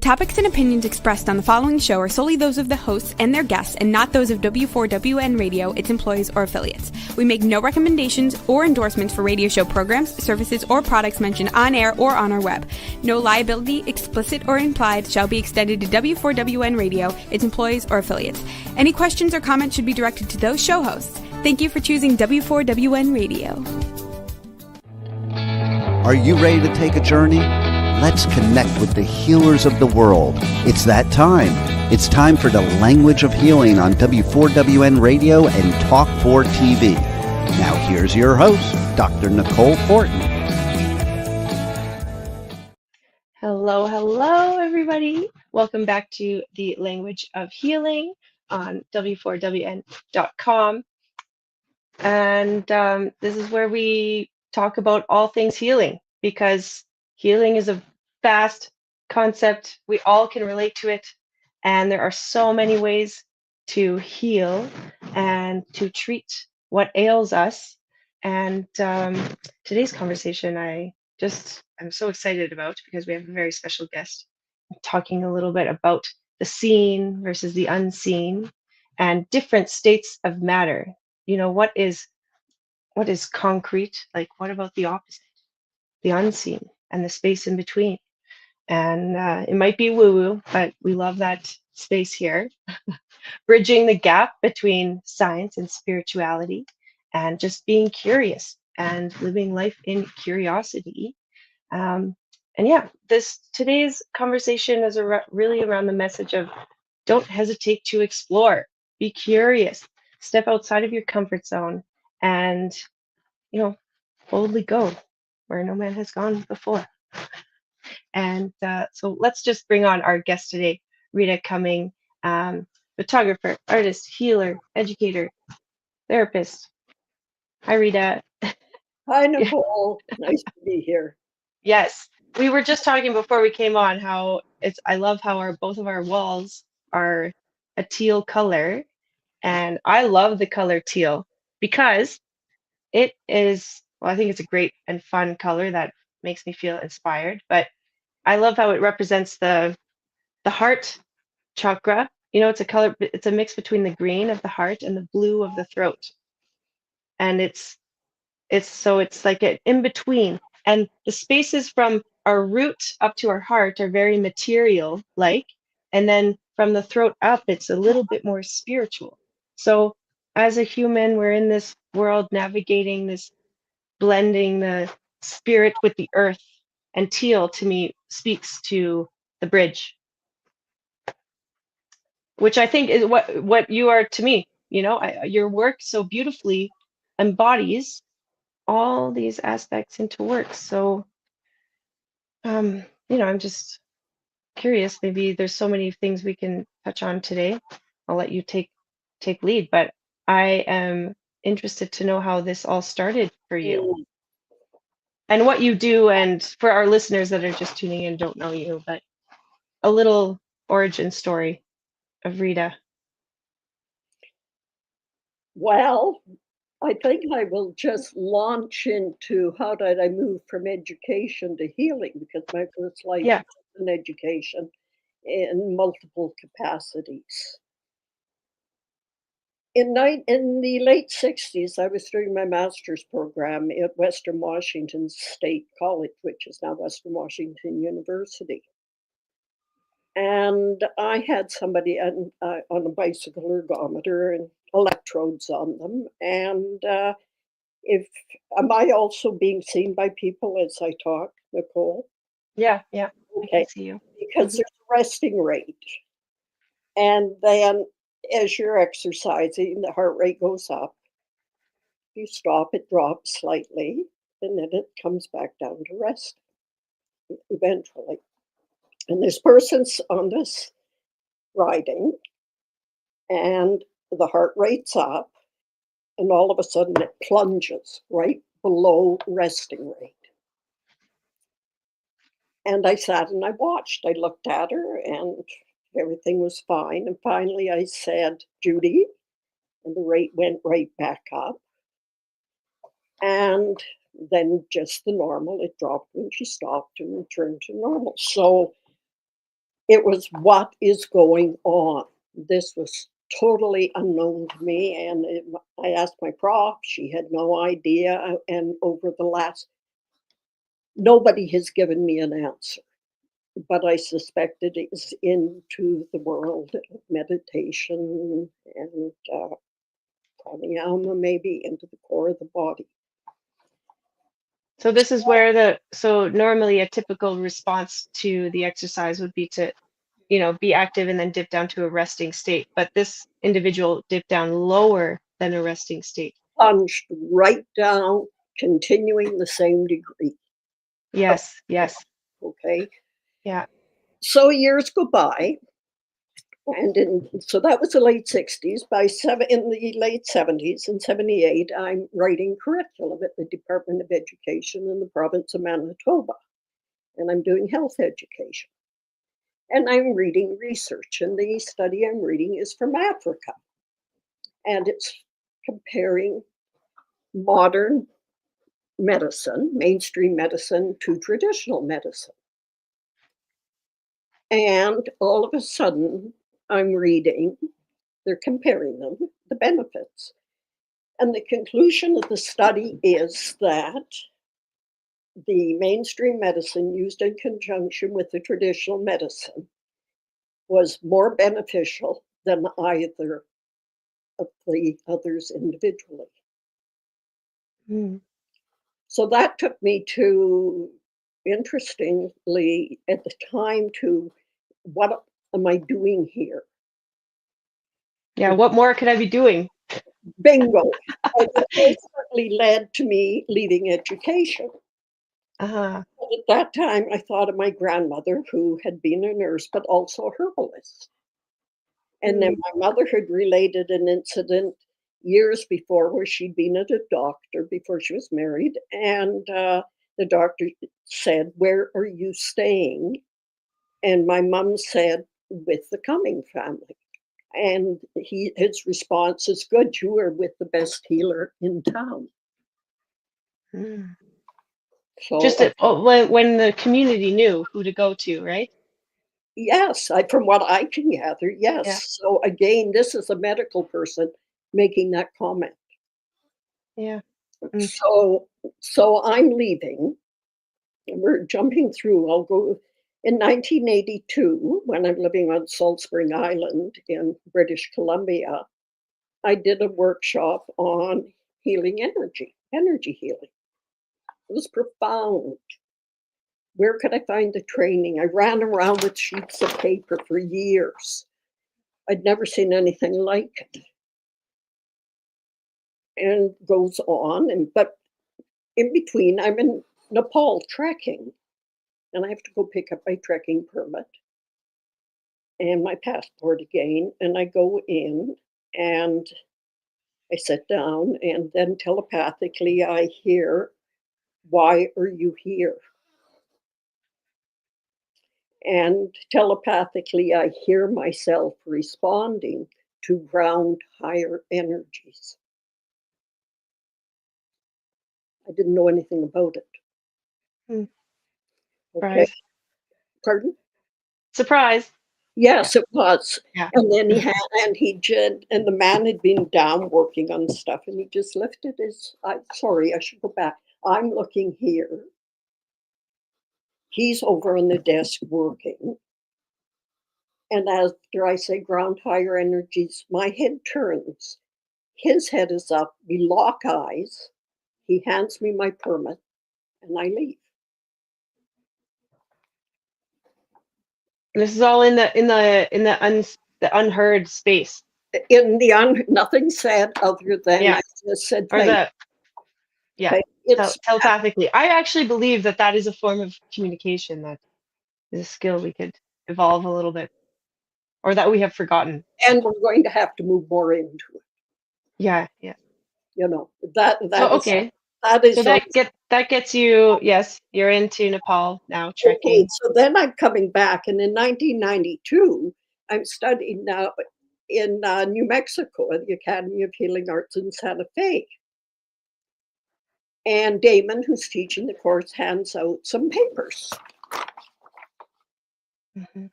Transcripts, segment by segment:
topics and opinions expressed on the following show are solely those of the hosts and their guests and not those of W4WN Radio, its employees, or affiliates. We make no recommendations or endorsements for radio show programs, services, or products mentioned on air or on our web. No liability, explicit or implied, shall be extended to W4WN Radio, its employees, or affiliates. Any questions or comments should be directed to those show hosts. Thank you for choosing W4WN Radio. Are you ready to take a journey? Let's connect with the healers of the world. It's that time. It's time for the Language of Healing on W4WN Radio and Talk 4 TV. Now here's your host, Dr. Nicole Fortin. Hello, everybody. Welcome back to the Language of Healing on W4WN.com. And this is where we talk about all things healing, because healing is a vast concept. We all can relate to it. And there are so many ways to heal and to treat what ails us. And today's conversation, I'm so excited about, because we have a very special guest talking a little bit about the seen versus the unseen and different states of matter. You know, what is concrete? Like, what about the opposite? The unseen and the space in between. And it might be woo-woo, but we love that space here. Bridging the gap between science and spirituality, and just being curious and living life in curiosity. And yeah, today's conversation is really around the message of don't hesitate to explore, be curious, step outside of your comfort zone, and, you know, boldly go where no man has gone before. And so let's just bring on our guest today, Rita Cumming, photographer, artist, healer, educator, therapist. Hi, Rita. Hi, Nicole. Nice to be here. Yes, we were just talking before we came on how I love how both of our walls are a teal color, and I love the color teal because it is, well, I think it's a great and fun color that makes me feel inspired, but I love how it represents the heart chakra. You know, it's a mix between the green of the heart and the blue of the throat. And it's like an in between. And the spaces from our root up to our heart are very material like, and then from the throat up, it's a little bit more spiritual. So as a human, we're in this world navigating this, blending the spirit with the earth. And teal, to me, speaks to the bridge, which I think is what you are to me. You know, your work so beautifully embodies all these aspects into work. So, you know, I'm just curious. Maybe there's so many things we can touch on today. I'll let you take lead, but I am interested to know how this all started for you. And what you do, and for our listeners that are just tuning in, don't know you, but a little origin story of Rita. Well, I think I will just launch into how did I move from education to healing, because my first life was in education in multiple capacities. In the late 60s, I was doing my master's program at Western Washington State College, which is now Western Washington University. And I had somebody on a bicycle ergometer and electrodes on them. And am I also being seen by people as I talk, Nicole? Yeah. Okay. I can see you. Because there's a resting rate. And then as you're exercising, the heart rate goes up. You stop, it drops slightly, and then it comes back down to rest eventually. And this person's on this riding, and the heart rate's up, and all of a sudden it plunges right below resting rate. And I sat and I watched. I looked at her, and everything was fine. And finally I said, Judy, and the rate went right back up. And then just the normal, it dropped when she stopped and returned to normal. So it was what is going on. This was totally unknown to me. And I asked my prof, she had no idea. And over the last, nobody has given me an answer. But I suspect it is into the world of meditation and pranayama, maybe into the core of the body. So this is where so normally a typical response to the exercise would be to, be active and then dip down to a resting state. But this individual dipped down lower than a resting state. Plunged right down, continuing the same degree. Yes, yes. Okay. Yeah. So years go by. And so that was the late 60s. In the late 70s, in 78, I'm writing curriculum at the Department of Education in the province of Manitoba. And I'm doing health education. And I'm reading research. And the study I'm reading is from Africa. And it's comparing modern medicine, mainstream medicine, to traditional medicine. And all of a sudden, I'm reading, they're comparing them, the benefits. And the conclusion of the study is that the mainstream medicine used in conjunction with the traditional medicine was more beneficial than either of the others individually. Mm. So that took me to, interestingly, at the time, to what am I doing here? Yeah, what more could I be doing? Bingo. And it basically led to me leaving education. Uh-huh. At that time, I thought of my grandmother, who had been a nurse, but also a herbalist. And then my mother had related an incident years before where she'd been at a doctor before she was married. And the doctor said, "Where are you staying?" And my mom said, "With the Cumming family." And his response is, "Good, you are with the best healer in town." Mm. So Just when the community knew who to go to, right? yes, from what I can gather, yes. Yeah. So again, this is a medical person making that comment. Yeah. Mm. So I'm leaving. We're jumping through. I'll go in 1982 when I'm living on Salt Spring Island in British Columbia. I did a workshop on healing energy healing. It was profound. Where could I find the training? I ran around with sheets of paper for years. I'd never seen anything like it. And goes on, but in between, I'm in Nepal trekking, and I have to go pick up my trekking permit and my passport again. And I go in and I sit down, and then telepathically I hear, "Why are you here?" And telepathically I hear myself responding to ground higher energies. I didn't know anything about it. Mm. Okay. Surprise. Pardon? Surprise. Yes, it was. Yeah. And then and the man had been down working on stuff, and he just lifted sorry, I should go back. I'm looking here. He's over on the desk working. And after I say ground higher energies, my head turns. His head is up. We lock eyes. He hands me my permit, and I leave. This is all in the unheard space. Nothing said other than Yeah. I just said Or thank yeah. you. It's Telepathically. I actually believe that is a form of communication that is a skill we could evolve a little bit, or that we have forgotten. and we're going to have to move more into it. Yeah, yeah. You know, that So is okay. that is So that gets you, yes, you're into Nepal now, okay. trekking. So then I'm coming back, and in 1992, I'm studying now in New Mexico at the Academy of Healing Arts in Santa Fe. And Damon, who's teaching the course, hands out some papers. Mhm.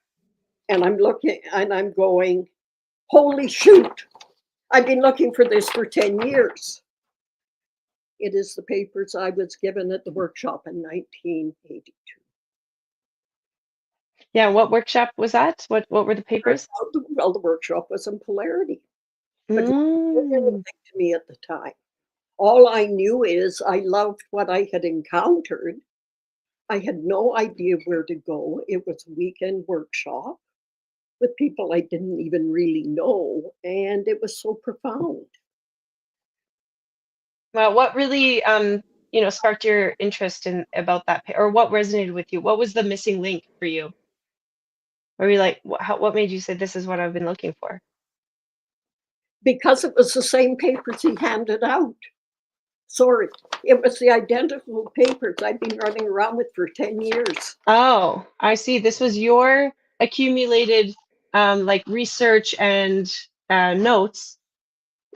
And I'm looking and I'm going, holy shoot, I've been looking for this for 10 years. It is the papers I was given at the workshop in 1982. Yeah, what workshop was that? What were the papers? Well, the workshop was in polarity. But it Mm. didn't mean anything to me at the time. All I knew is I loved what I had encountered. I had no idea where to go. It was a weekend workshop with people I didn't even really know, and it was so profound. Well, what really sparked your interest in about that, or what resonated with you? What was the missing link for you? Or you like, what made you say this is what I've been looking for? Because it was the same papers he handed out. Sorry, it was the identical papers I've been running around with for 10 years. Oh, I see. This was your accumulated like research and notes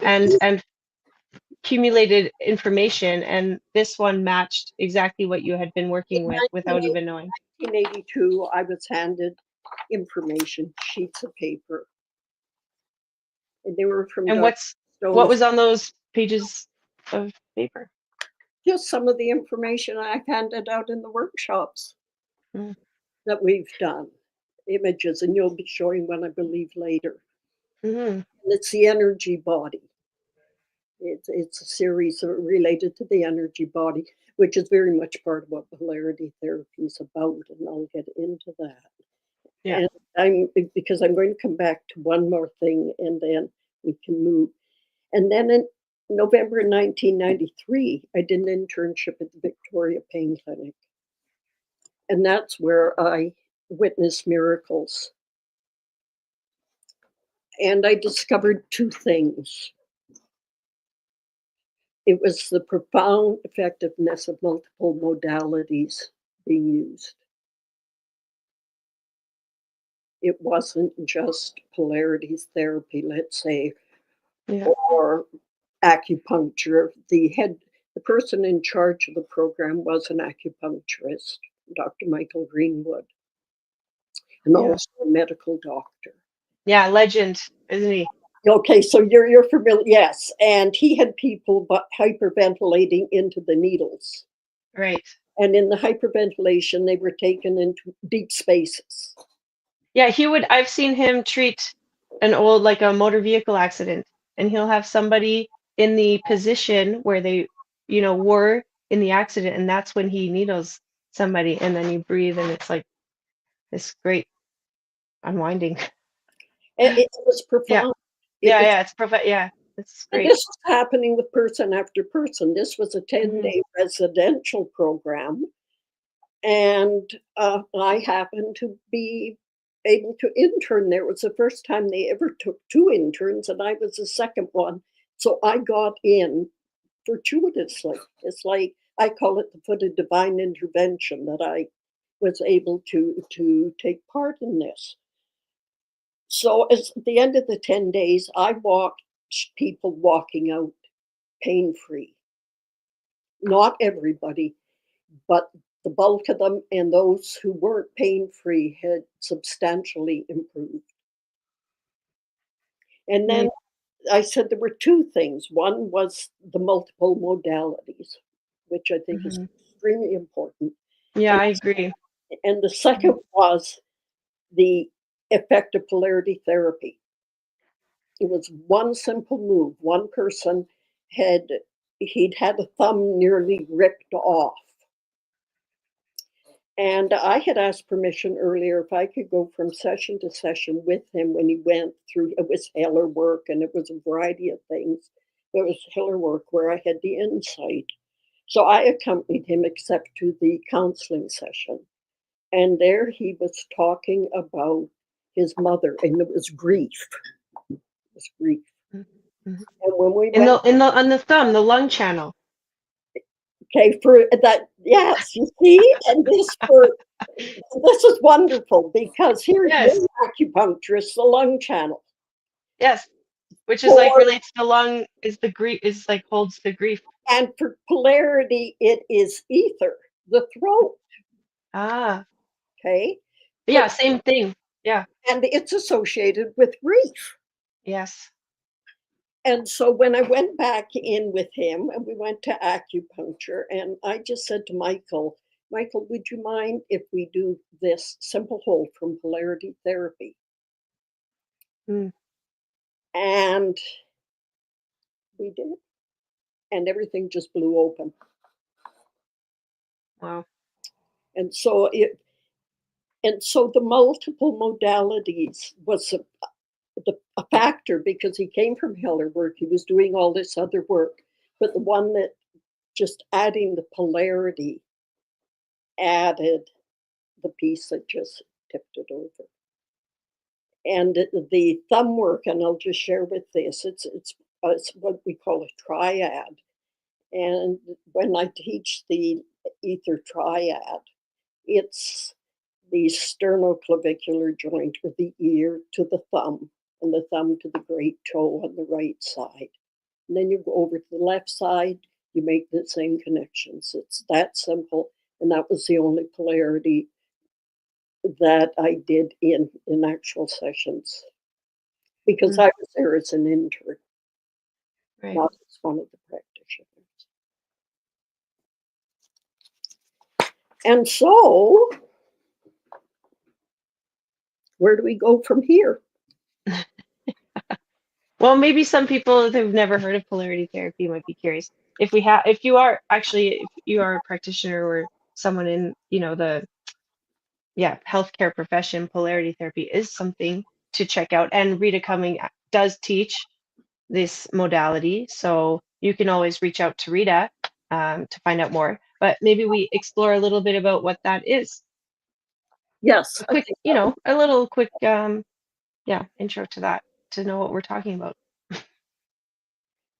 and accumulated information, and this one matched exactly what you had been working with without even knowing. In 1982, I was handed information, sheets of paper, and they were from And Dr. what was Stone's. on those pages of paper? Just some of the information I've handed out in the workshops Mm. that we've done. Images, and you'll be showing one, I believe, later. Mm-hmm. And it's the energy body. It's a series related to the energy body, which is very much part of what polarity therapy is about, and I'll get into that. Yeah. And because I'm going to come back to one more thing, and then we can move. And then in November 1993, I did an internship at the Victoria Pain Clinic, and that's where I witnessed miracles. And I discovered two things. It was the profound effectiveness of multiple modalities being used. It wasn't just polarity therapy, let's say, Yeah. or acupuncture. The person in charge of the program was an acupuncturist, Dr. Michael Greenwood, and Yeah. also a medical doctor. Yeah, legend, isn't he? Okay, so you're familiar, yes. And he had people hyperventilating into the needles. Right. And in the hyperventilation, they were taken into deep spaces. Yeah, I've seen him treat an old, like a motor vehicle accident, and he'll have somebody in the position where they, were in the accident, and that's when he needles somebody, and then you breathe, and it's like this great unwinding. It was profound. Yeah, it's perfect. Yeah, it's And great. this was happening with person after person. This was a 10-day residential program. And I happened to be able to intern there. It was the first time they ever took two interns, and I was the second one. So I got in fortuitously. It's like, I call it the foot of divine intervention, that I was able to take part in this. So at the end of the 10 days, I watched people walking out pain-free. Not everybody, but the bulk of them, and those who weren't pain-free had substantially improved. And then I said there were two things. One was the multiple modalities, which I think is extremely important. Yeah, I agree. And the second was the effective polarity therapy. It was one simple move. One person he'd had a thumb nearly ripped off. And I had asked permission earlier if I could go from session to session with him when he went through. It was Heller work, and it was a variety of things. It was Heller work where I had the insight. So I accompanied him except to the counseling session. And there he was talking about his mother, and it was grief. It was grief. Mm-hmm. And when we went on the thumb, the lung channel. Okay, for that, yes, you see, and this is wonderful, because here's Yes. one acupuncturist, the lung channel. Yes, which is like relates to lung, is the grief, is like holds the grief. And for polarity, it is ether, the throat. Ah, Okay. yeah, same thing. Yeah. And it's associated with grief. Yes. And so when I went back in with him and we went to acupuncture, and I just said to Michael, would you mind if we do this simple hold from polarity therapy? Mm. And we did. And everything just blew open. Wow. And so the multiple modalities was a factor, because he came from Heller work. He was doing all this other work, but the one that just adding the polarity added the piece that just tipped it over. And the thumb work, and I'll just share with this, it's what we call a triad. And when I teach the ether triad, it's the sternoclavicular joint, or the ear to the thumb, and the thumb to the great toe on the right side. And then you go over to the left side, you make the same connections. It's that simple. And that was the only polarity that I did in actual sessions, because I was there as an intern, Right. not as one of the practitioners. And so, where do we go from here? Well, maybe some people who've never heard of polarity therapy might be curious. If you are a practitioner or someone in, the healthcare profession, polarity therapy is something to check out. And Rita Cumming does teach this modality, so you can always reach out to Rita to find out more. But maybe we explore a little bit about what that is. Yes, A quick, a little quick, intro to that, to know what we're talking about.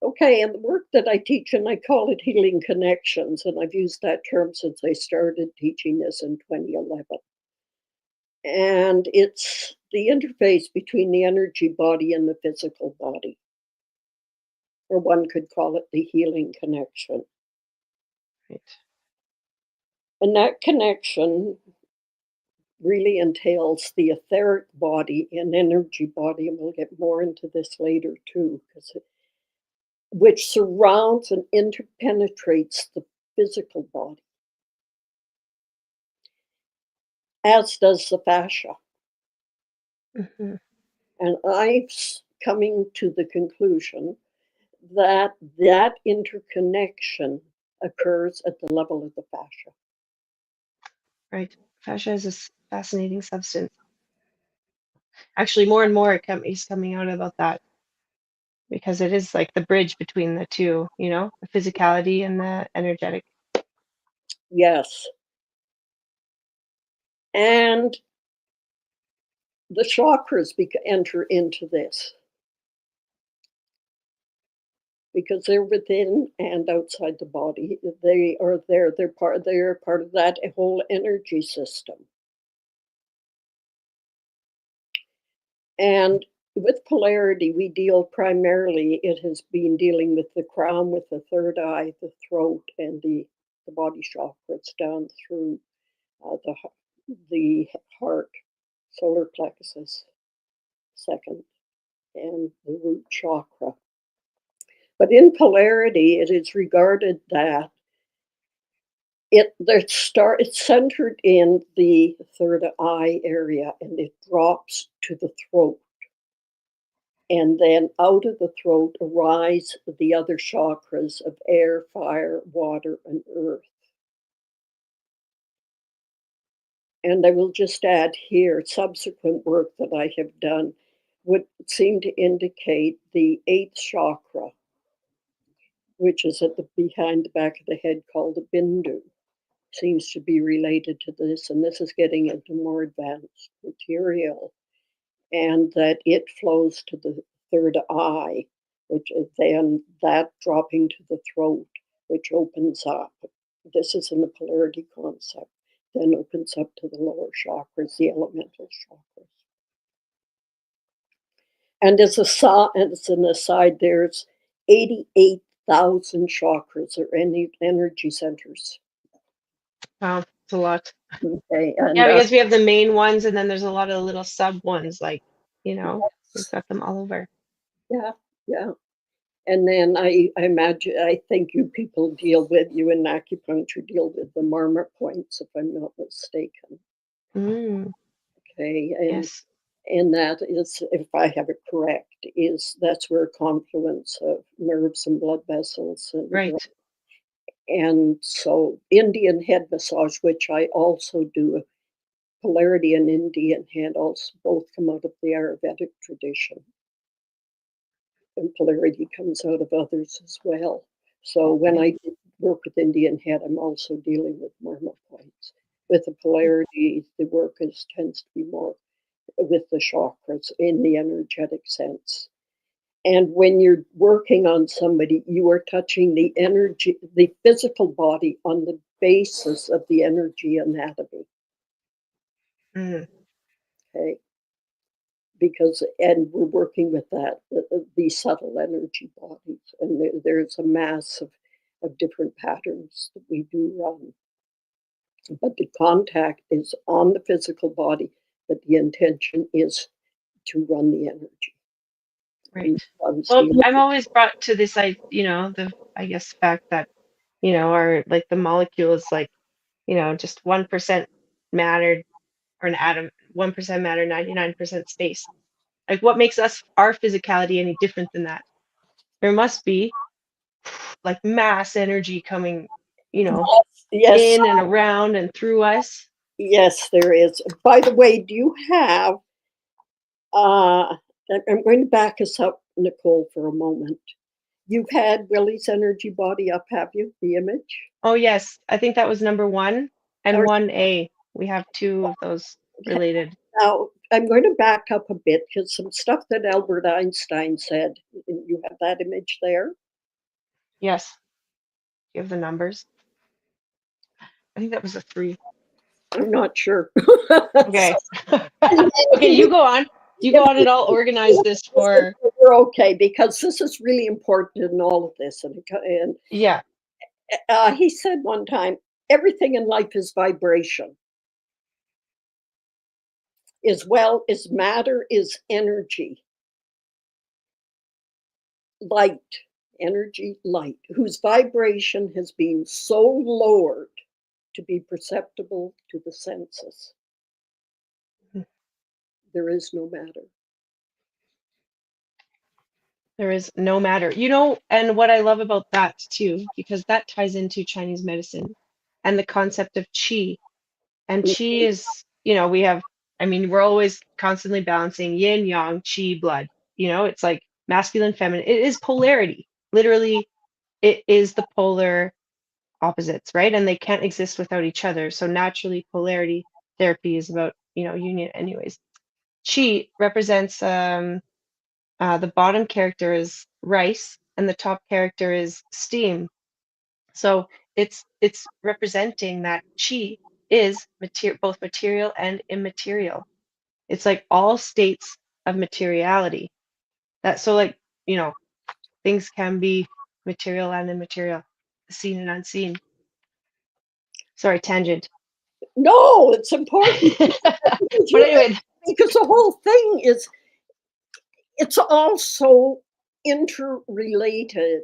Okay, and the work that I teach, and I call it healing connections, and I've used that term since I started teaching this in 2011. And it's the interface between the energy body and the physical body. Or one could call it the healing connection. Right. And that connection really entails the etheric body and energy body, and we'll get more into this later too, which surrounds and interpenetrates the physical body, as does the fascia. Mm-hmm. And I'm coming to the conclusion that that interconnection occurs at the level of the fascia. Right. Fascia is a fascinating substance. Actually, more and more is coming out about that, because it is like the bridge between the two, the physicality and the energetic. Yes. And the chakras enter into this, because they're within and outside the body. They are there. They're part of that whole energy system. And with polarity, we deal primarily, it has been dealing with the crown, with the third eye, the throat, and the body chakras down through the heart, solar plexus, second, and the root chakra. But in polarity, it is regarded that it's centered in the third eye area, and it drops to the throat. And then out of the throat arise the other chakras of air, fire, water, and earth. And I will just add here, subsequent work that I have done would seem to indicate the eighth chakra, which is behind the back of the head, called the bindu, seems to be related to this. And this is getting into more advanced material. And that it flows to the third eye, which is then that dropping to the throat, which opens up. This is in the polarity concept, then opens up to the lower chakras, the elemental chakras. And as an aside, there's 88,000 chakras, or any energy centers. Wow, it's a lot. Okay, and Yeah, because we have the main ones, and then there's a lot of little sub ones, like, we've got them all over. yeah, yeah. And then I imagine, I think you people you in acupuncture deal with the marmot points, if I'm not mistaken. Mm, Okay, yes. and that is, if I have it correct, that's where a confluence of nerves and blood vessels Right. and so Indian head massage, which I also do, polarity and Indian head also both come out of the Ayurvedic tradition. And polarity comes out of others as well. So when I work with Indian head, I'm also dealing with marmot points. With the polarity, the work tends to be more with the chakras in the energetic sense. And when you're working on somebody, you are touching the energy, the physical body on the basis of the energy anatomy. Mm, Okay. And we're working with that, these subtle energy bodies. And there's a mass of different patterns that we do run. But the contact is on the physical body, but the intention is to run the energy. right. Runs Well, the I'm always brought to this, I guess, fact that, our, like, the molecule is like, just 1% matter, or an atom, 1% matter, 99% space. Like, what makes our physicality any different than that? There must be, like, mass energy coming, Yes, in and around and through us. yes, there is. By the way, do you have I'm going to back us up, Nicole, for a moment. You've had Willie's energy body up, have you? The image? Oh, yes. I think that was number 1 and Or 1A. We have 2 of those related. Now, I'm going to back up a bit because some stuff that Albert Einstein said, you have that image there? Yes. You have the numbers. I think that was a 3. I'm not sure. Okay. Okay, you go on. You go on and I'll organize this for. We're okay because this is really important in all of this. And Yeah. he said one time, everything in life is vibration. Is matter, is energy. Light, energy, light, whose vibration has been so lowered to be perceptible to the senses. There is no matter. There is no matter. And what I love about that too, because that ties into Chinese medicine and the concept of qi. And qi is, we're always constantly balancing yin, yang, qi, blood. It's like masculine, feminine. It is polarity. Literally, it is the polar opposites, right? And they can't exist without each other. So naturally, polarity therapy is about, union anyways. Qi represents the bottom character is rice and the top character is steam. So it's representing that chi is both material and immaterial. It's like all states of materiality. Like, things can be material and immaterial, seen and unseen. Sorry, tangent. No, it's important. But anyway, Because the whole thing it's all so interrelated.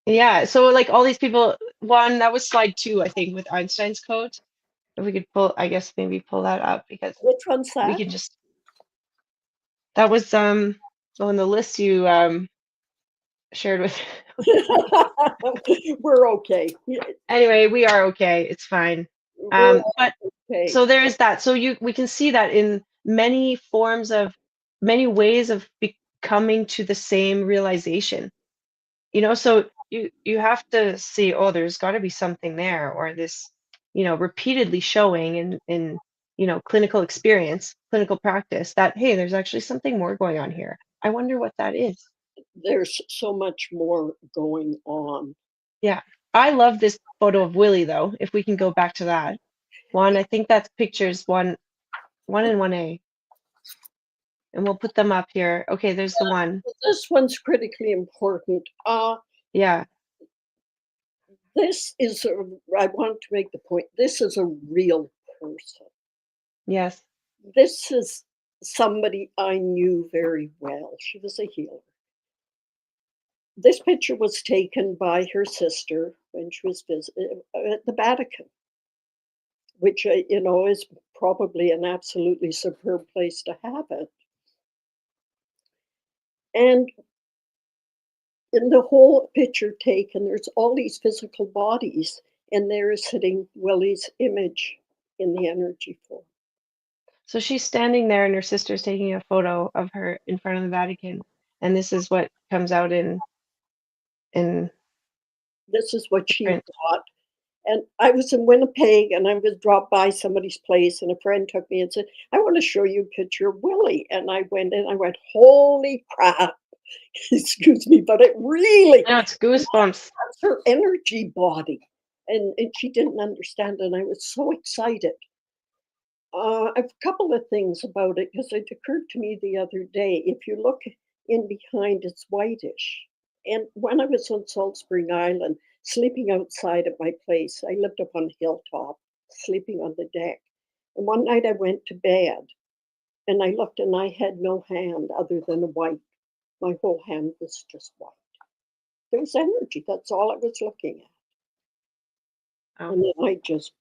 yeah. So like all these people, that was slide 2, I think, with Einstein's quote. If we could I guess maybe pull that up because Which one's we that? can just. That was on the list you shared with. We're okay. Anyway, we are okay. It's fine. We're But okay. so there's that. So we can see that in many ways of becoming to the same realization. So you have to see, oh, there's got to be something there, or this, repeatedly showing in clinical experience, clinical practice that, hey, there's actually something more going on here. I wonder what that is. There's so much more going on. Yeah. I love this photo of Willie though, if we can go back to that. I think that's pictures 1 and 1A. And we'll put them up here. Okay, there's the one. This one's critically important. Yeah. I want to make the point. This is a real person. Yes. This is somebody I knew very well. She was a healer. This picture was taken by her sister when she was at the Vatican, which, is probably an absolutely superb place to have it. And in the whole picture taken, there's all these physical bodies, and there is sitting Willie's image in the energy form. So she's standing there, and her sister's taking a photo of her in front of the Vatican, and this is what comes out in This is what the she print. brought. And I was in Winnipeg, and I was dropped by somebody's place, and a friend took me and said, "I want to show you a picture of Willie." And I went in, I went, "Holy crap." Excuse me, but it really, Now it's goosebumps. that's her energy body. And she didn't understand, and I was so excited. A couple of things about it, because it occurred to me the other day. If you look in behind, it's whitish. And when I was on Salt Spring Island, sleeping outside at my place, I lived up on a hilltop, sleeping on the deck. And one night I went to bed, and I looked, and I had no hand other than a white. My whole hand was just white. There was energy. That's all I was looking at. Oh. And then I just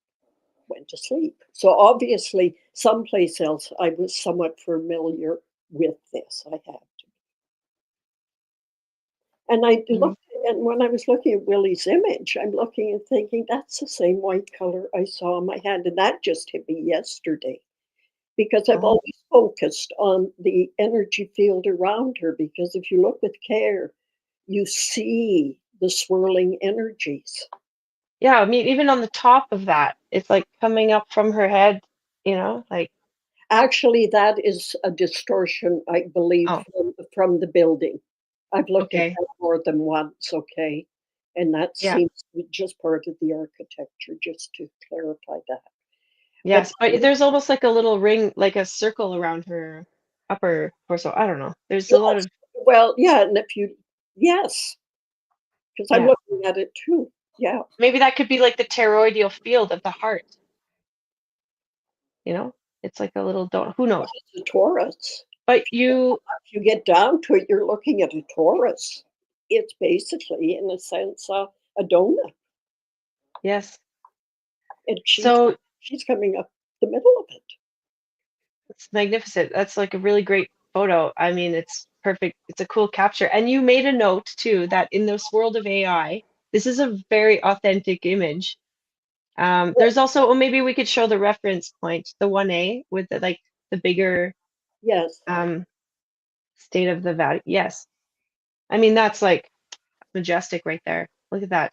went to sleep. So obviously, someplace else, I was somewhat familiar with this. I had to. And I Mhm. looked, and when I was looking at Willie's image, I'm looking and thinking, that's the same white color I saw on my hand. And that just hit me yesterday, because I've Oh. always focused on the energy field around her. Because if you look with care, you see the swirling energies. Yeah, I mean, even on the top of that, it's like coming up from her head, like, Actually, that is a distortion, I believe, oh, from the building. I've looked at okay. that more than once, okay? And that Yeah. seems to be just part of the architecture, just to clarify that. But Yes, but there's almost like a little ring, like a circle around her upper torso. I don't know. There's a lot yes, of, well, yeah, and if you, yes, because I'm yeah. looking at it too. Yeah. Maybe that could be like the toroidal field of the heart, you know? It's like a little don't, who knows? It's a torus. But you, If you get down to it, you're looking at a torus. It's basically, in a sense, a donut, yes. and So she's coming up the middle of it. it's magnificent. That's like a really great photo. I mean, it's perfect. It's a cool capture. And you made a note too that in this world of AI, this is a very authentic image. There's also, oh, maybe we could show the reference point, the 1A with the bigger Yes. um, state of the value. Yes. I mean, that's like majestic right there. Look at that.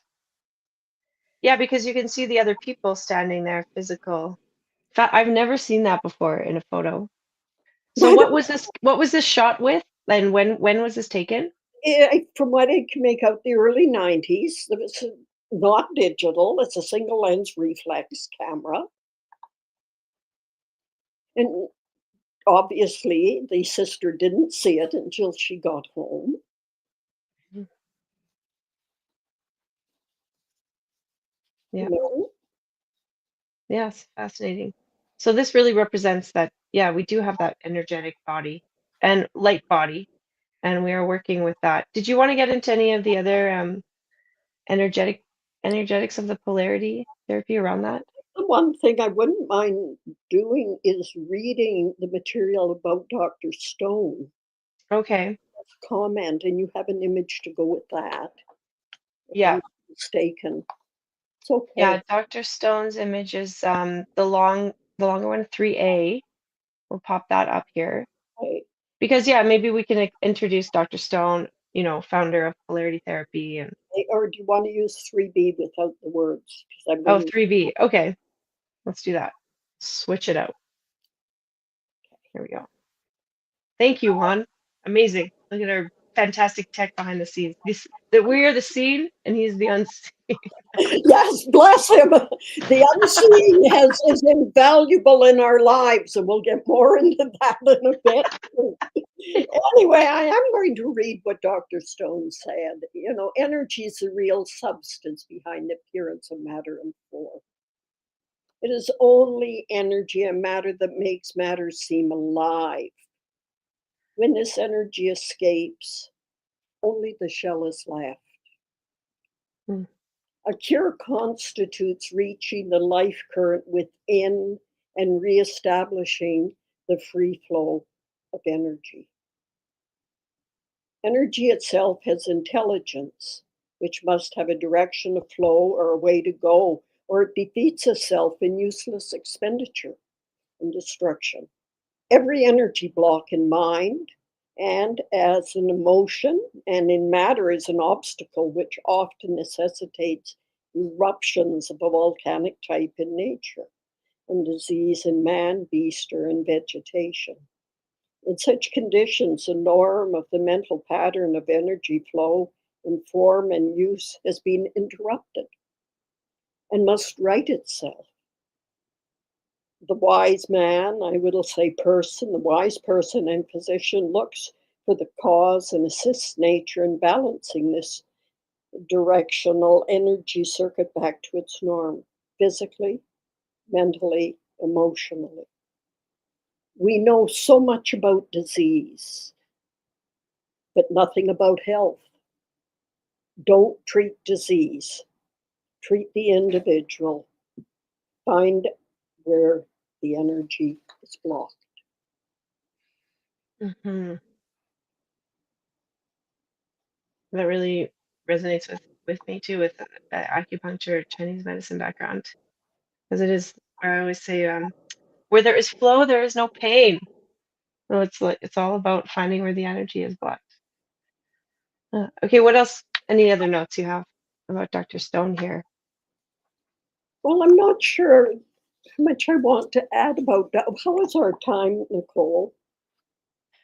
Yeah, because you can see the other people standing there, physical. I've never seen that before in a photo. So what was this shot with? And when was this taken? From what I can make out, the early 90s. It was not digital. It's a single lens reflex camera. And obviously, the sister didn't see it until she got home. Yeah. You know? Yes, fascinating. So this really represents that, yeah, we do have that energetic body and light body, and we are working with that. Did you want to get into any of the other energetic energetics of the polarity therapy around that? The one thing I wouldn't mind doing is reading the material about Dr. Stone. Okay. Comment, and you have an image to go with that, if I'm Yeah. not mistaken. It's okay. Yeah, Dr. Stone's image is the longer one, 3A. We'll pop that up here. Okay. Because yeah, maybe we can introduce Dr. Stone, founder of polarity therapy and Or do you want to use 3B without the words? Because I'm oh, going to 3B. Okay. Let's do that. Switch it out. Here we go. Thank you, Juan. Amazing. Look at our fantastic tech behind the scenes. This that we are the scene and he's the unseen. Yes, bless him. The unseen is invaluable in our lives, and we'll get more into that in a bit. Anyway, I am going to read what Dr. Stone said. Energy is the real substance behind the appearance of matter and form. It is only energy and matter that makes matter seem alive. When this energy escapes, only the shell is left. Hmm. A cure constitutes reaching the life current within and reestablishing the free flow of energy. Energy itself has intelligence, which must have a direction of flow or a way to go, or it defeats itself in useless expenditure and destruction. Every energy block in mind and as an emotion and in matter is an obstacle which often necessitates eruptions of a volcanic type in nature and disease in man, beast, or in vegetation. In such conditions, the norm of the mental pattern of energy flow in form and use has been interrupted and must right itself. The wise man, I will say person, the wise person and physician looks for the cause and assists nature in balancing this directional energy circuit back to its norm, physically, mentally, emotionally. We know so much about disease, but nothing about health. Don't treat disease, treat the individual, find where the energy is blocked. Hmm. That really resonates with me too, with acupuncture, Chinese medicine background, because it is. I always say, where there is flow, there is no pain. So it's all about finding where the energy is blocked. Okay, what else? Any other notes you have about Dr. Stone here? Well, I'm not sure how much I want to add about that. How is our time, Nicole?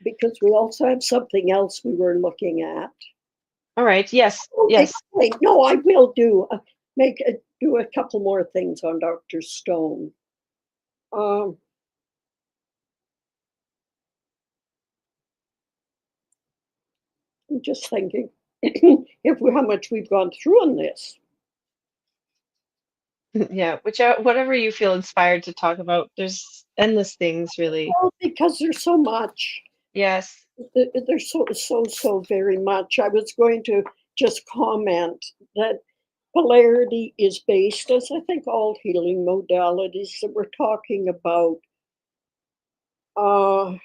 Because we also have something else we were looking at. All right. Yes. Oh, Yes. no, I will do a couple more things on Dr. Stone. Um, I'm just thinking how much we've gone through on this. Yeah. Whatever you feel inspired to talk about. There's endless things, really. Well, because there's so much. Yes. There's so very much. I was going to just comment that polarity is based, as I think all healing modalities, that we're talking about a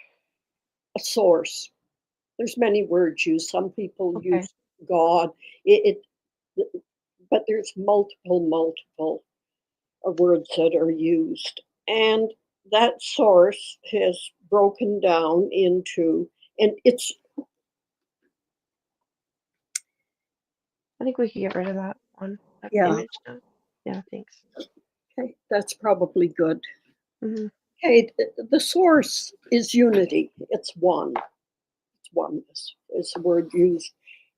source. There's many words used. Some people Okay. use God. But there's multiple words that are used, and that source has broken down into, and it's I think we could get rid of that yeah. image now. Yeah. Thanks. Okay, that's probably good. Hmm. Okay, the source is unity. It's one. It's oneness is the word used.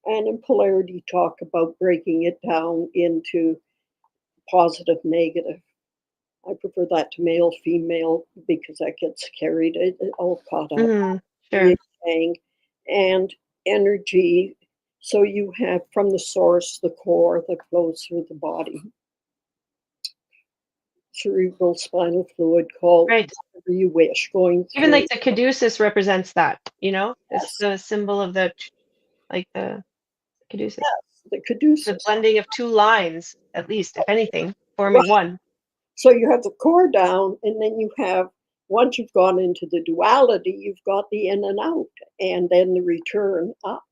And in polarity, talk about breaking it down into positive, negative. I prefer that to male, female, because that gets carried all caught up. Hmm. Yin Sure. yang and energy. So you have from the source the core that flows through the body, cerebral spinal fluid, call Right. whatever you wish, going Even through. like the caduceus represents that. It's Yes, the symbol of the caduceus. the The caduceus. blending of two lines, at least, if anything, forming Right. one. So you have the core down, and then you have, once you've gone into the duality, you've got the in and out, and then the return up.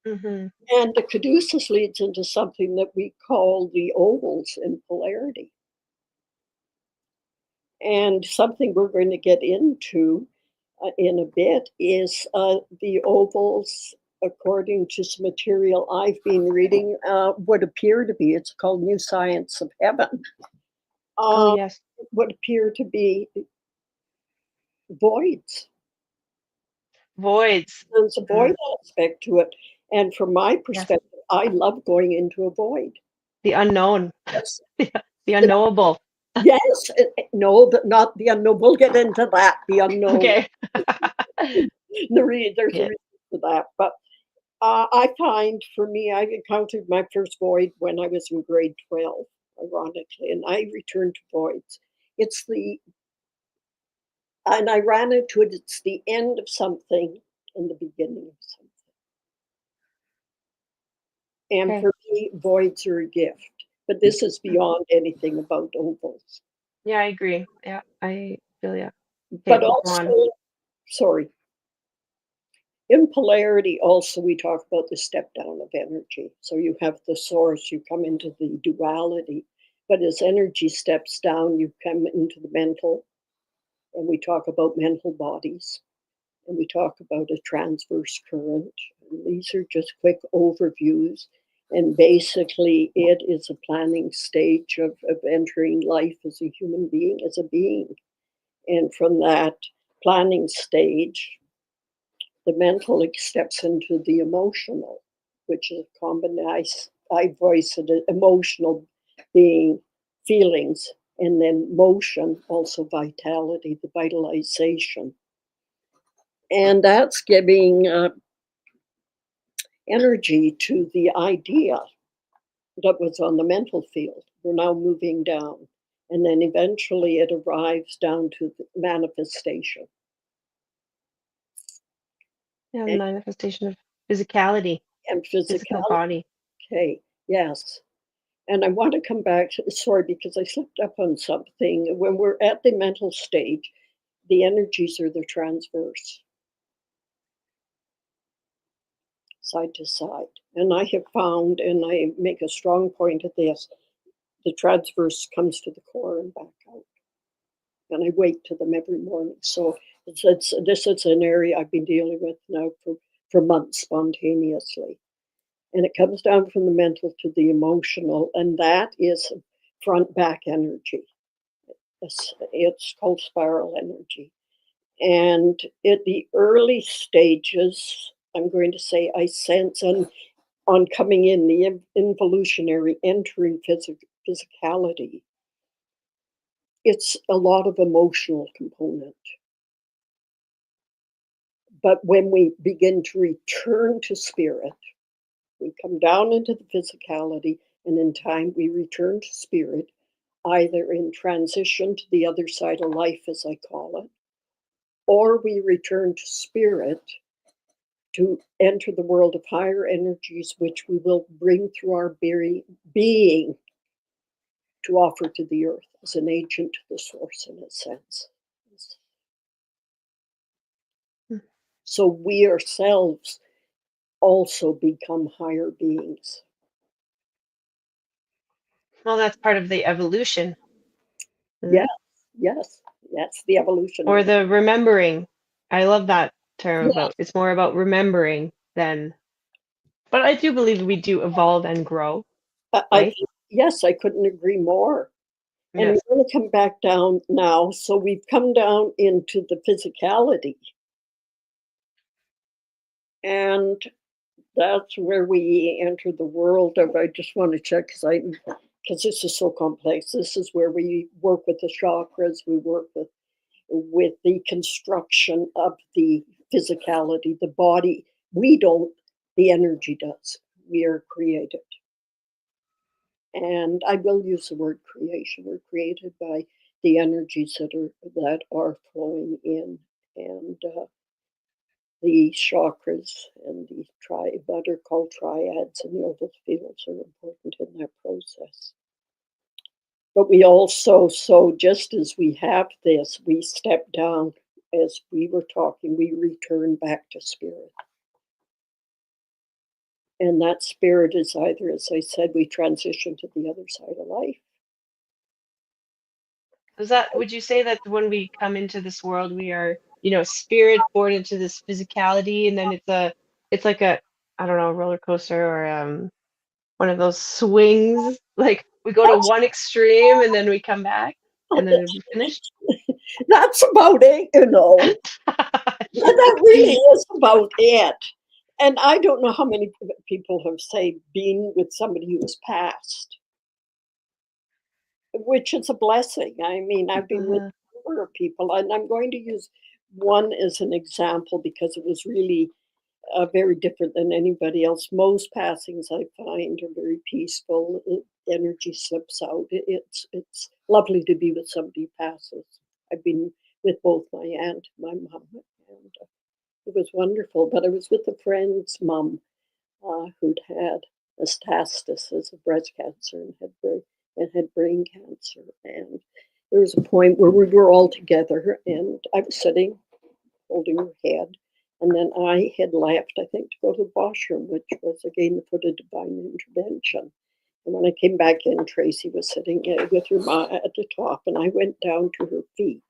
Hmm. And the caduceus leads into something that we call the ovals in polarity. And something we're going to get into in a bit is the ovals, according to some material I've been reading, would appear to be, it's called New Science of Heaven, Oh, uh, yes. would appear to be voids. Voids. There's a void aspect to it. And from my Yes. perspective, I love going into a void. The unknown. Yes. The unknowable. Yes. No, but not the unknown. We'll get into that, the unknown. Okay. There's a Yeah. reason for that. But I find for me, I encountered my first void when I was in grade 12, ironically, and I returned to voids. It's and I ran into it, it's the end of something and the beginning of something. And Okay. for me, voids are a gift. But this is beyond anything about ovals. Yeah, I agree. Yeah, I feel yeah. Okay, But go also, on. sorry, in polarity, also, we talk about the step down of energy. So you have the source, you come into the duality. But as energy steps down, you come into the mental, and we talk about mental bodies, and we talk about a transverse current. And these are just quick overviews. And basically, it is a planning stage of entering life as a human being, as a being. And from that planning stage, the mental steps into the emotional, which is a combination, I voice it, emotional being, feelings, and then motion, also vitality, the vitalization. And that's giving energy to the idea that was on the mental field. We're now moving down. And then eventually it arrives down to the manifestation. Yeah, the And, manifestation of physicality, and physical physicality. body. Okay, yes. And I want to come back, sorry, because I slipped up on something. When we're at the mental stage, the energies are the transverse, side to side. And I have found, and I make a strong point of this, the transverse comes to the core and back out. And I wake to them every morning. So this is an area I've been dealing with now for months spontaneously. And it comes down from the mental to the emotional, and that is front back energy. It's called spiral energy. And at the early stages, I'm going to say I sense on coming in the involutionary entering physicality, it's a lot of emotional component. But when we begin to return to spirit, we come down into the physicality, and in time we return to spirit, either in transition to the other side of life, as I call it, or we return to spirit to enter the world of higher energies, which we will bring through our being to offer to the earth as an agent to the source, in a sense. Hmm. So we ourselves also become higher beings. Well, that's part of the evolution, isn't Yes, it? yes, that's the evolution Or of it. the remembering. I love that term Yes, about it's more about remembering than, but I do believe we do evolve and grow, I right? think, yes, I couldn't agree more. And Yes. we're going to come back down now. So we've come down into the physicality. And that's where we enter the world of, I just want to check because this is so complex. This is where we work with the chakras, we work with the construction of the physicality, the body. We don't, the energy does. We are created. And I will use the word creation. We're created by the energies that are flowing in, and the chakras and the what are called triads and the oval fields are important in that process. But we also, so just as we have this, we step down, as we were talking, we return back to spirit. And that spirit is either, as I said, we transition to the other side of life. Would you say that when we come into this world, we are, spirit born into this physicality, and then it's like a, I don't know, roller coaster or one of those swings. Like we go to That's, one extreme and then we come back and then we finish. that's about it. That really is about it. And I don't know how many people have, say, been with somebody who's passed, which is a blessing. I mean, I've been with Uh, a number of people, and I'm going to use one as an example because it was really very different than anybody else. Most passings I find are very peaceful. Energy slips out. It's lovely to be with somebody who passes. I've been with both my aunt, my mom, and it was wonderful. But I was with a friend's mom who'd had metastasis of breast cancer and had brain cancer. And there was a point where we were all together, and I was sitting holding her head. And then I had left, I think, to go to the washroom, which was again the foot of divine intervention. And when I came back in, Tracy was sitting with her ma at the top, and I went down to her feet.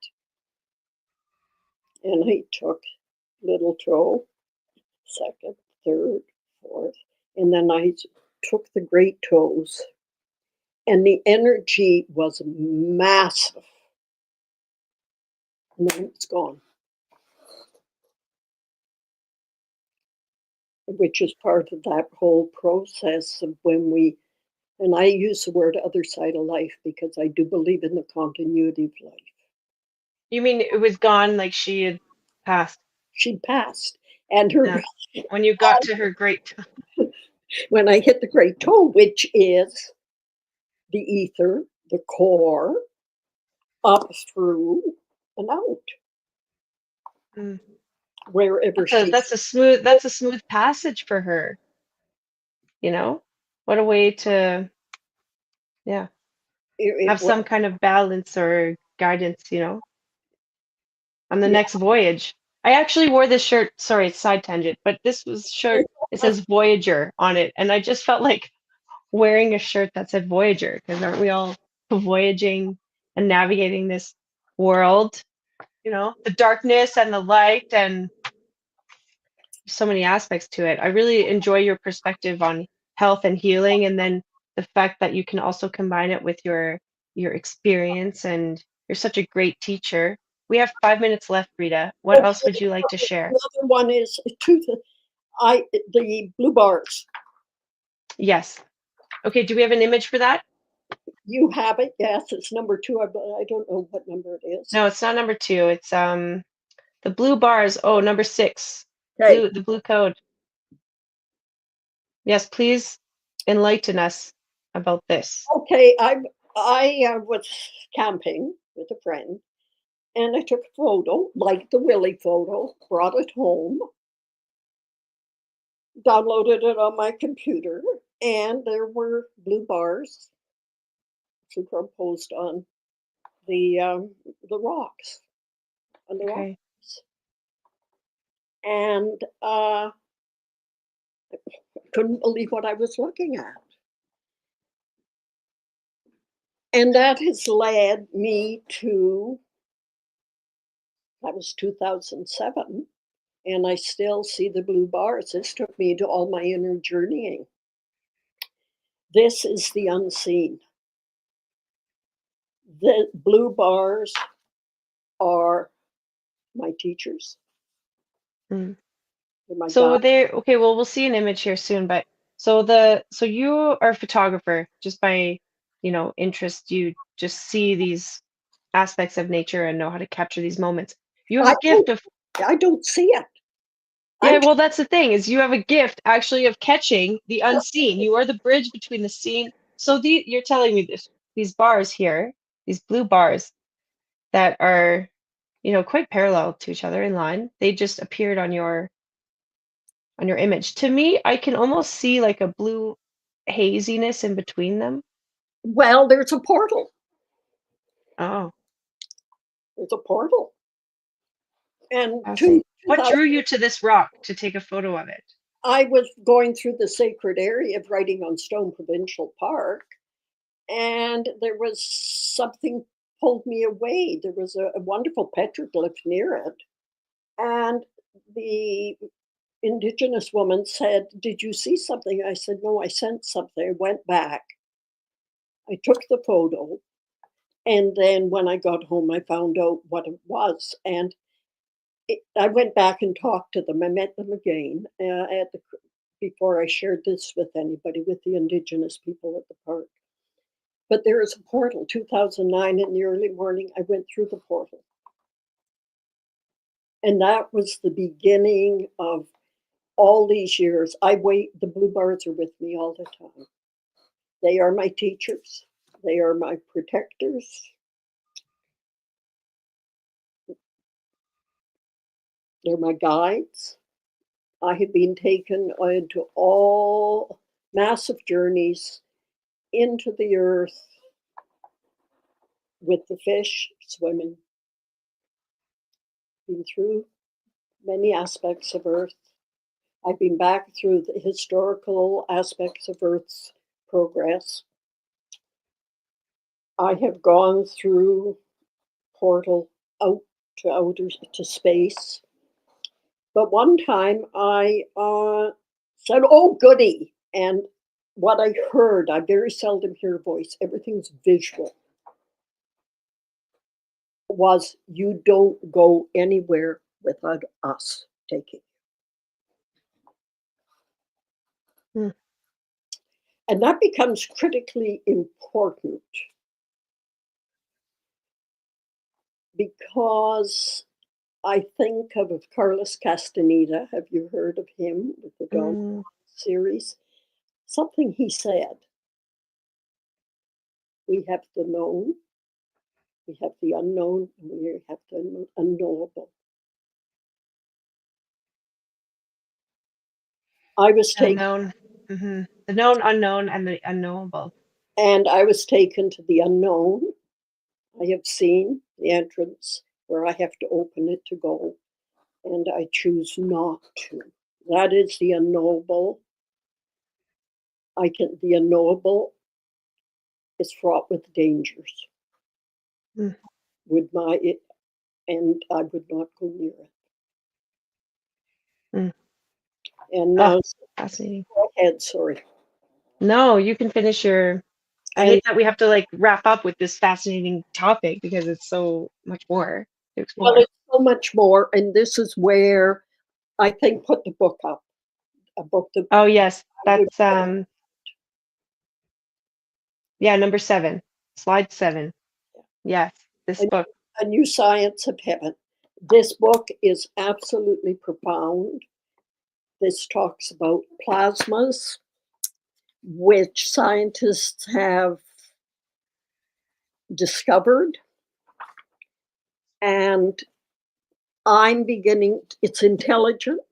And I took little toe, second, third, fourth, and then I took the great toes. And the energy was massive. And then it's gone. Which is part of that whole process of when we, and I use the word other side of life because I do believe in the continuity of life. You mean it was gone, like she had passed? She passed, and her Yeah. When you got to her great, when I hit the great toe, which is the ether, the core, up through and out, Mm. wherever she. that's a smooth passage for her. You know, what a way to, yeah, have some kind of balance or guidance, you know, on the Yeah. next voyage. I actually wore this shirt. Sorry, it's side tangent, but this was shirt. It says Voyager on it, and I just felt like wearing a shirt that said Voyager, because aren't we all voyaging and navigating this world? You know, the darkness and the light, and so many aspects to it. I really enjoy your perspective on health and healing, and then the fact that you can also combine it with your experience, and you're such a great teacher. We have 5 minutes left, Rita. What else would you like to share? Another one is the blue bars. Yes. Okay, do we have an image for that? You have it, yes. It's number 2. I don't know what number it is. No, it's not number 2. It's the blue bars. Oh, number 6. Okay. The blue code. Yes, please enlighten us about this. Okay, I was camping with a friend, and I took a photo, like the Willie photo, brought it home, downloaded it on my computer, and there were blue bars superimposed on the rocks, on the Okay. rocks, and I couldn't believe what I was looking at. And that has led me to, that was 2007, and I still see the blue bars. This took me to all my inner journeying. This is the unseen. The blue bars are my teachers. Mm. They're my So guides. there, okay, well, we'll see an image here soon, but so you are a photographer just by, you know, interest. You just see these aspects of nature and know how to capture these moments. You have I a gift of, don't see it. yeah, I'm well, that's the thing, is you have a gift actually of catching the unseen. You are the bridge between the seen. So you're telling me these bars here, these blue bars that are, you know, quite parallel to each other in line, they just appeared on your image. To me, I can almost see like a blue haziness in between them. well, there's a portal. Oh, There's a portal. And fascinating. What drew you to this rock to take a photo of it? I was going through the sacred area of Writing on Stone Provincial Park, and there was something pulled me away. There was a wonderful petroglyph near it, and the Indigenous woman said, "Did you see something?" I said, "No, I sensed something." I went back. I took the photo, and then when I got home, I found out what it was, and I went back and talked to them. I met them again before I shared this with anybody, with the Indigenous people at the park. But there is a portal. 2009 in the early morning, I went through the portal. And that was the beginning of all these years. The blue bars are with me all the time. They are my teachers. They are my protectors. They're my guides. I have been taken into all massive journeys into the earth with the fish swimming. Been through many aspects of Earth. I've been back through the historical aspects of Earth's progress. I have gone through portal out to space. But one time I said, "Oh, goody!" And what I heard, I very seldom hear a voice. Everything's visual. Was, "You don't go anywhere without us taking you." And that becomes critically important because I think of Carlos Castaneda. Have you heard of him with the Dawn series? Something he said. We have the known, we have the unknown, and we have the unknowable. I was taken. The known, unknown, and the unknowable. And I was taken to the unknown. I have seen the entrance where I have to open it to go, and I choose not to. That is the unknowable. The unknowable is fraught with dangers. And I would not go near it. And now, fascinating. Go ahead, sorry. No, you can finish your. I hate that we have to wrap up with this fascinating topic because it's so much more to explore. Well, it's so much more, and this is where I think put the book up. A book that. Oh yes, that's number 7, slide 7. Yes, this book. A New Science of Heaven. This book is absolutely profound. This talks about plasmas, which scientists have discovered. And it's intelligent.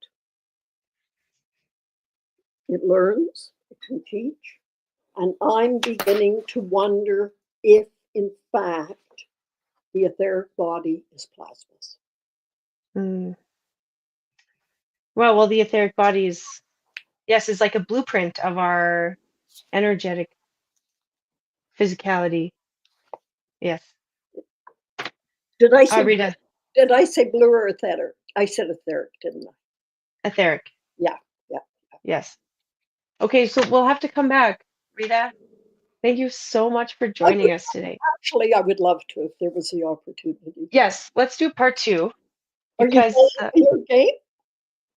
It learns, it can teach. And I'm beginning to wonder if, in fact, the etheric body is plasmas. Well, the etheric body is like a blueprint of our energetic physicality. Yes. Did I say Rita? Did I say blue or etheric? I said etheric, didn't I? Etheric. Yeah. Yes. Okay, so we'll have to come back, Rita. Thank you so much for joining us today. Actually, I would love to if there was the opportunity. Yes, let's do part 2. Because your game?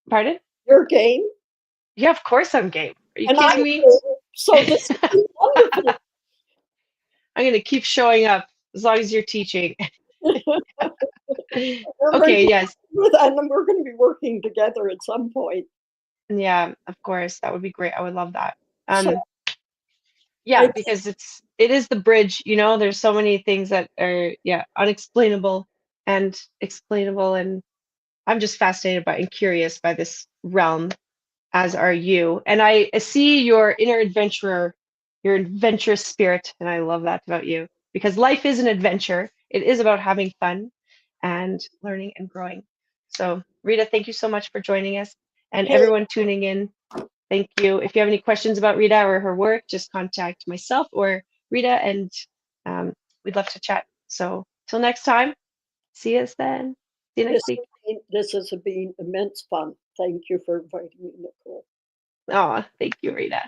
Pardon? Your game? Yeah, of course I'm game. Are you kidding me? So this is wonderful. I'm going to keep showing up as long as you're teaching. Okay, yes. And then we're going to be working together at some point. Yeah, of course. That would be great. I would love that. Because it is the bridge, there's so many things that are unexplainable and explainable, and I'm just fascinated by and curious by this realm, as are you. And I see your inner adventurer, your adventurous spirit, and I love that about you, because life is an adventure. It is about having fun and learning and growing. So Rita, thank you so much for joining us, and everyone tuning in. Thank you. If you have any questions about Rita or her work, just contact myself or Rita, and we'd love to chat. So till next time, see us then. See you next week. This has been immense fun. Thank you for inviting me, Nicole. Oh, thank you, Rita.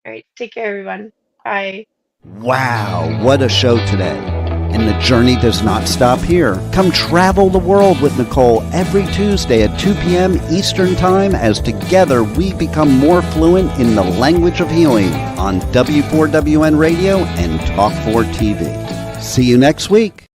All right, take care, everyone. Bye. Wow, what a show today. And the journey does not stop here. Come travel the world with Nicole every Tuesday at 2 p.m. Eastern Time as together we become more fluent in the language of healing on W4WN Radio and Talk4 TV. See you next week.